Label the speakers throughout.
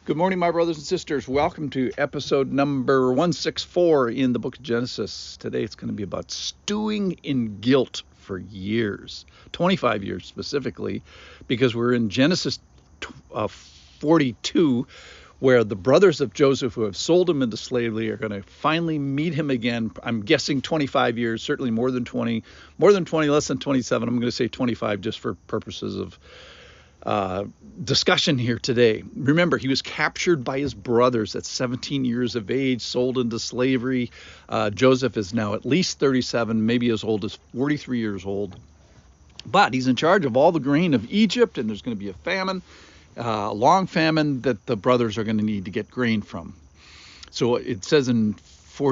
Speaker 1: Good morning, my brothers and sisters. Welcome to episode number 164 in the book of Genesis. Today it's going to be about stewing in guilt for years, 25 years specifically, because we're in Genesis 42, where the brothers of Joseph who have sold him into slavery are going to finally meet him again. I'm guessing 25 years, certainly more than 20, less than 27. I'm going to say 25 just for purposes of discussion here today. Remember, he was captured by his brothers at 17 years of age, sold into slavery. Joseph is now at least 37, maybe as old as 43 years old. But he's in charge of all the grain of Egypt, and there's going to be a famine, a long famine that the brothers are going to need to get grain from. So it says in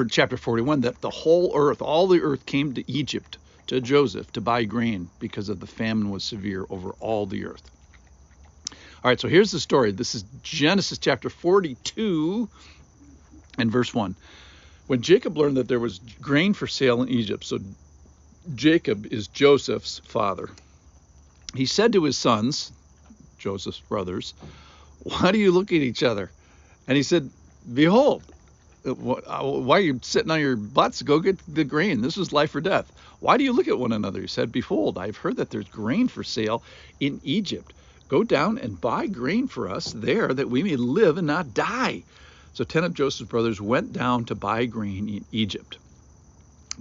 Speaker 1: chapter 41 that the whole earth, all the earth came to Egypt, to Joseph, to buy grain because of the famine was severe over all the earth. All right, so here's the story. This is Genesis chapter 42 and verse 1. When Jacob learned that there was grain for sale in Egypt, so Jacob is Joseph's father, he said to his sons, Joseph's brothers, "Why do you look at each other?" And he said, "Behold, why are you sitting on your butts? Go get the grain. This is life or death. Why do you look at one another?" He said, "Behold, I've heard that there's grain for sale in Egypt. Go down and buy grain for us there that we may live and not die." So 10 of Joseph's brothers went down to buy grain in Egypt.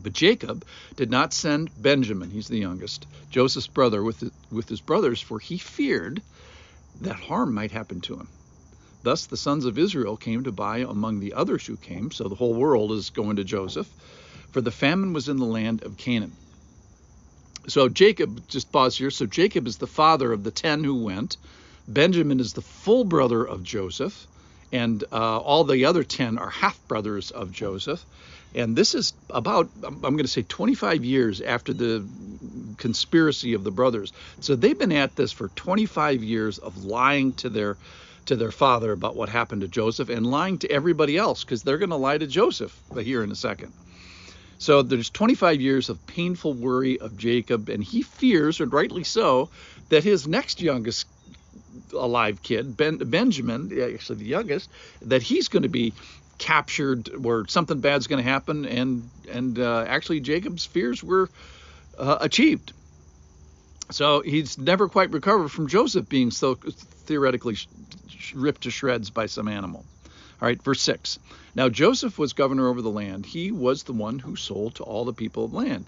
Speaker 1: But Jacob did not send Benjamin, he's the youngest, Joseph's brother, with his brothers, for he feared that harm might happen to him. Thus the sons of Israel came to buy among the others who came. So the whole world is going to Joseph, for the famine was in the land of Canaan. So Jacob, just pause here. So Jacob is the father of the 10 who went. Benjamin is the full brother of Joseph. And all the other 10 are half brothers of Joseph. And this is about, I'm going to say 25 years after the conspiracy of the brothers. So they've been at this for 25 years of lying to their father about what happened to Joseph and lying to everybody else, because they're going to lie to Joseph here in a second. So there's 25 years of painful worry of Jacob, and he fears, and rightly so, that his next youngest alive kid, Benjamin, actually the youngest, that he's going to be captured or something bad's going to happen, and actually Jacob's fears were achieved. So he's never quite recovered from Joseph being so theoretically ripped to shreds by some animal. All right, verse 6. Now Joseph was governor over the land. He was the one who sold to all the people of the land.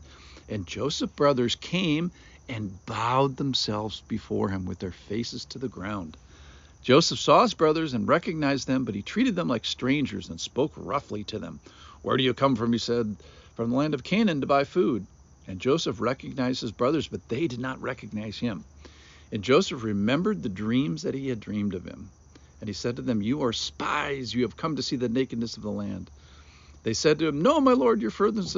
Speaker 1: And Joseph's brothers came and bowed themselves before him with their faces to the ground. Joseph saw his brothers and recognized them, but he treated them like strangers and spoke roughly to them. "Where do you come from?" he said. "From the land of Canaan to buy food." And Joseph recognized his brothers, but they did not recognize him. And Joseph remembered the dreams that he had dreamed of him. And he said to them, "You are spies. You have come to see the nakedness of the land." They said to him, "No, my lord, your servants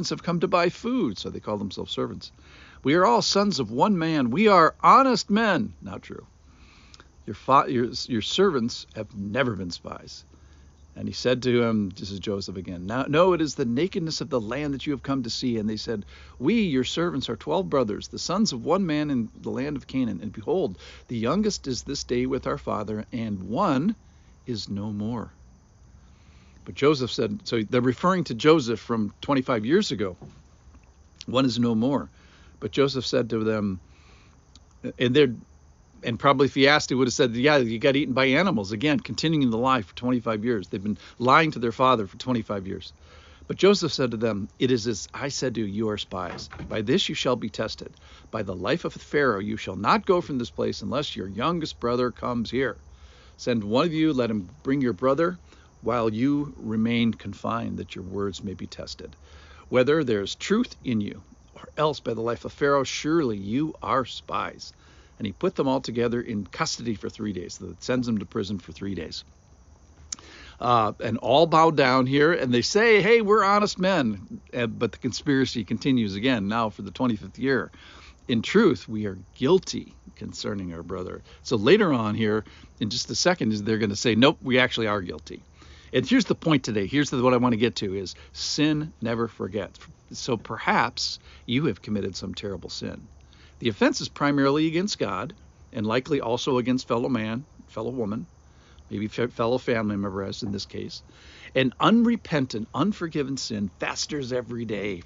Speaker 1: have come to buy food." So they call themselves servants. "We are all sons of one man. We are honest men." Not true. Your servants have never been spies. And he said to him, this is Joseph again, "No, it is the nakedness of the land that you have come to see." And they said, "We, your servants, are 12 brothers, the sons of one man in the land of Canaan. And behold, the youngest is this day with our father, and one is no more." But Joseph said, so they're referring to Joseph from 25 years ago. "One is no more." But Joseph said to them, and probably if he asked, he would have said, "Yeah, you got eaten by animals." Again, continuing the lie for 25 years. They've been lying to their father for 25 years. But Joseph said to them, "It is as I said to you, you are spies. By this you shall be tested. By the life of Pharaoh you shall not go from this place unless your youngest brother comes here. Send one of you, let him bring your brother, while you remain confined, that your words may be tested, whether there is truth in you, or else by the life of Pharaoh, surely you are spies." And he put them all together in custody for 3 days. So it sends them to prison for 3 days. And all bow down here, and they say, "Hey, we're honest men." But the conspiracy continues again, now for the 25th year. "In truth, we are guilty concerning our brother." So later on here, in just a second, they're going to say, "Nope, we actually are guilty." And here's the point today. Here's what I want to get to is sin never forgets. So perhaps you have committed some terrible sin. The offense is primarily against God, and likely also against fellow man, fellow woman. maybe fellow family member, as in this case, and unrepentant, unforgiven sin festers every day,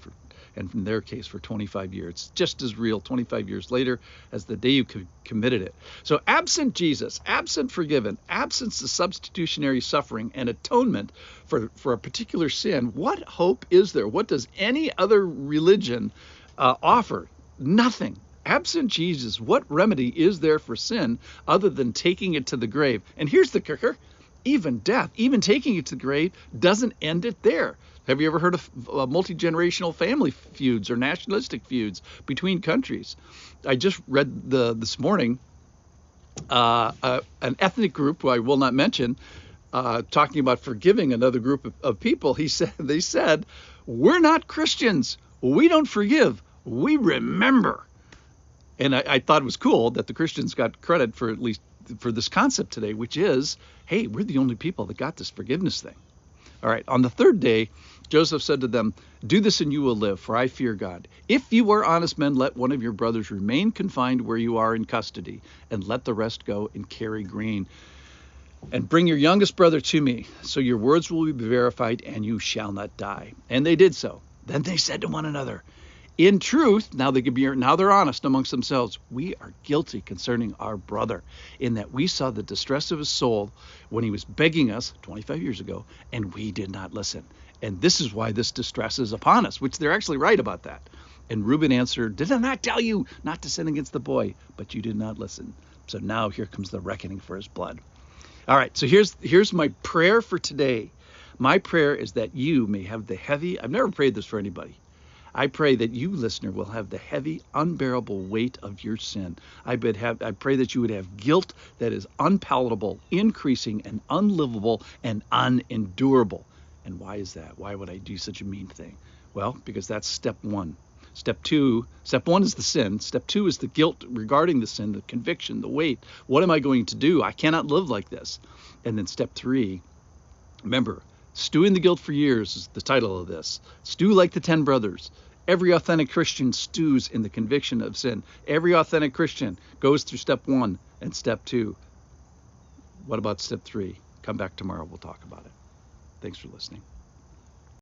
Speaker 1: and in their case for 25 years. It's just as real 25 years later as the day you committed it. So absent Jesus, absent forgiven, absent the substitutionary suffering and atonement for a particular sin, what hope is there? What does any other religion offer? Nothing. Absent Jesus, what remedy is there for sin other than taking it to the grave? And here's the kicker. Even death, even taking it to the grave, doesn't end it there. Have you ever heard of multi-generational family feuds or nationalistic feuds between countries? I just read this morning an ethnic group who I will not mention talking about forgiving another group of people. They said, we're not Christians. We don't forgive. We remember. And I thought it was cool that the Christians got credit for at least for this concept today, which is, hey, we're the only people that got this forgiveness thing. All right, on the third day, Joseph said to them, do this and you will live, for I fear God. If you are honest men, let one of your brothers remain confined where you are in custody, and let the rest go and carry grain. And bring your youngest brother to me, so your words will be verified and you shall not die. And they did so. Then they said to one another, in truth, now they're honest amongst themselves, we are guilty concerning our brother, in that we saw the distress of his soul when he was begging us 25 years ago, and we did not listen. And this is why this distress is upon us, which they're actually right about that. And Reuben answered, did I not tell you not to sin against the boy? But you did not listen. So now here comes the reckoning for his blood. All right, so here's my prayer for today. My prayer is that you may have the heavy, I've never prayed this for anybody. I pray that you, listener, will have the heavy, unbearable weight of your sin. I pray that you would have guilt that is unpalatable, increasing, and unlivable, and unendurable. And why is that? Why would I do such a mean thing? Well, because that's step one. Step one is the sin. Step two is the guilt regarding the sin, the conviction, the weight. What am I going to do? I cannot live like this. And then step three, remember, stewing the guilt for years is the title of this. Stew like the 10 brothers. Every authentic Christian stews in the conviction of sin. Every authentic Christian goes through step one and step two. What about step three? Come back tomorrow. We'll talk about it. Thanks for listening.